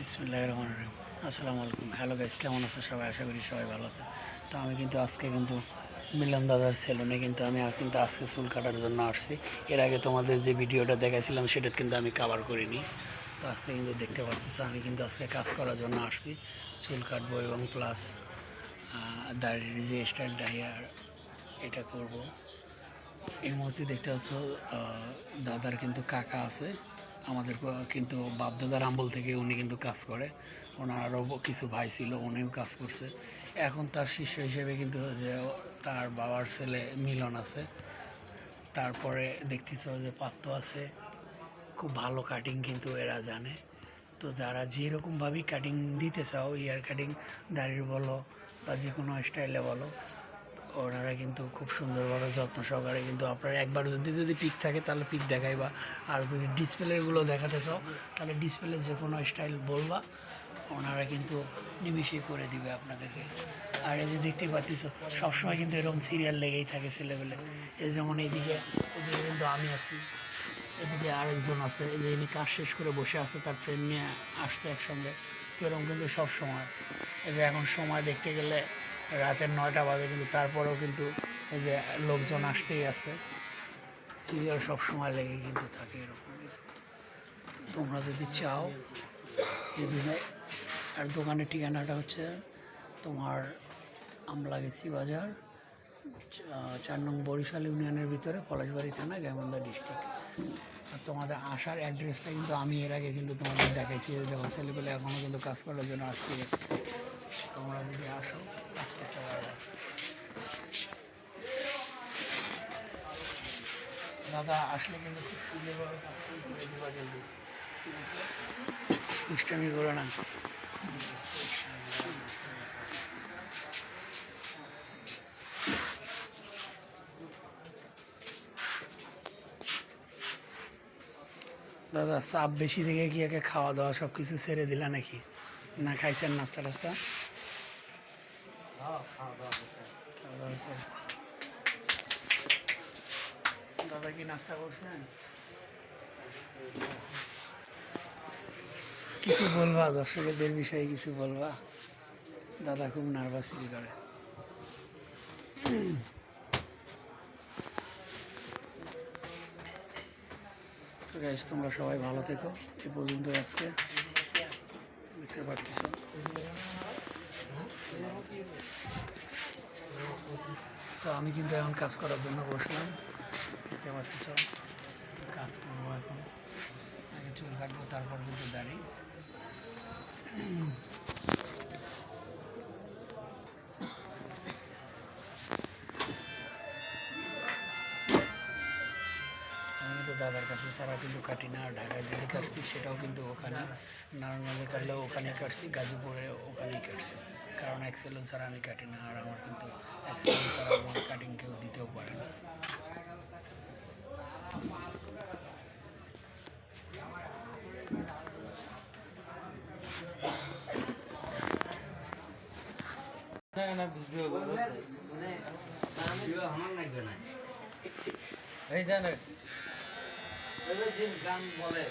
বিসমিল্লাহির রহমানির রহিম। আসসালামু আলাইকুম। হ্যালো গাইস, কেমন আছো সবাই? আশা করি সবাই ভালো আছে। তো আমি কিন্তু আজকে মিলন দাদার সেলুনে আমি আজকে চুল কাটার জন্য আসছি। এর আগে তোমাদের যে ভিডিওটা দেখাইছিলাম সেটা কিন্তু আমি কভার করিনি। তো আজকে কিন্তু দেখতে পারতেছো আমি কিন্তু আজকে কাজ করার জন্য আসছি। চুল কাটবো এবং প্লাস দাড়ির যে স্টাইলটা হেয়ার এটা করব। এই মুহূর্তে দেখতে পাচ্ছ দাদার কিন্তু কাকা আছে, আমাদের কিন্তু বাপদাদার আমল থেকে উনি কিন্তু কাজ করে। ওনার আরও কিছু ভাই ছিল, উনিও কাজ করছে। এখন তার শিষ্য হিসেবে কিন্তু যে তার বাবার ছেলে মিলন আছে, তারপরে দেখতেছ যে পাত্র আছে। খুব ভালো কাটিং কিন্তু এরা জানে। তো যারা যেরকমভাবেই কাটিং দিতে চাও, ইয়ার কাটিং দাড়ির বলো বা যে কোনো স্টাইলে বলো, ওনারা কিন্তু খুব সুন্দরভাবে যত্ন সহকারে কিন্তু আপনার একবার যদি পিক থাকে তাহলে পিক দেখাইবা। আর যদি ডিসপ্লেগুলো দেখাতে চাও তাহলে ডিসপ্লে যে কোনো স্টাইল বলবা, ওনারা কিন্তু নিমিশেই করে দিবে আপনাদেরকে। আর এই যে দেখতে পাচ্ছিস সবসময় কিন্তু এরকম সিরিয়াল লেগেই থাকে ছেলেবেলে। এই যেমন এইদিকে কিন্তু আমি আছি, এদিকে আরেকজন আছে, এই যে ইনি কাজ শেষ করে বসে আছে, তার ফ্রেন্ড নিয়ে আসছে একসঙ্গে। তো এরকম কিন্তু সবসময় এই যে এখন সময় দেখতে গেলে রাতের 9টা বাজে, কিন্তু তারপরেও কিন্তু এই যে লোকজন আসতেই আছে, সিরিয়াল সবসময় লেগে কিন্তু থাকে এরকম। তোমরা যদি চাও এই দুধে। আর দোকানের ঠিকানাটা হচ্ছে তোমার আমলাগেছি বাজার, 4 নং বরিশাল ইউনিয়নের ভিতরে, পলাশবাড়ি থানা, গাইবান্ধা ডিস্ট্রিক্ট। আর তোমাদের আসার অ্যাড্রেসটা কিন্তু আমি এর আগে কিন্তু তোমাদের দেখাইছি। দেখো ছেলেপেলে এখনও কিন্তু কাজ করার জন্য আসতে গেছে। তোমরা যদি আসো কাজ করতে পারবে। দাদা আসলে কিন্তু খুব সুন্দরভাবে কাজ করে দেওয়া জলদি, ঠিক আছে? দুষ্টামি করো না। দাদা চাপ বেশি থেকে কি একে খাওয়া দাওয়া সব কিছু ছেড়ে দিলা নাকি? না খাইছেন নাস্তা টাস্তা? খাওয়া দাওয়া হয়েছে। দাদা কি নাস্তা করছেন? কিছু বলবা দর্শকদের বিষয়ে, কিছু বলবা? দাদা খুব নার্ভাস ফিল করে। তো গাইস, তোমরা সবাই ভালো থেকো। এ পর্যন্ত আজকে দেখতে পারতেছ। তো আমি কিন্তু এখন কাজ করার জন্য বসলাম, দেখতে পারতেছ। কাজ করবো এখন, আগে চুল কাটবো, তারপর কিন্তু দাড়ি। আমি কিন্তু দাদার কাছে ছাড়া কিন্তু কাটি না। আর ঢাকায় যদি কাটছি সেটাও কিন্তু ওখানে, নারায়ণগঞ্জে কাটলেও ওখানেই কাটছি, গাজীপুরে ওখানেই কাটছি। কারণ এক্সেলেন্স ছাড়া আমি কাটি না। আর আমার কিন্তু এক্সেলেন্স ছাড়া আমার কাটিং কেউ দিতেও পারে না। এই জানেন গান বলে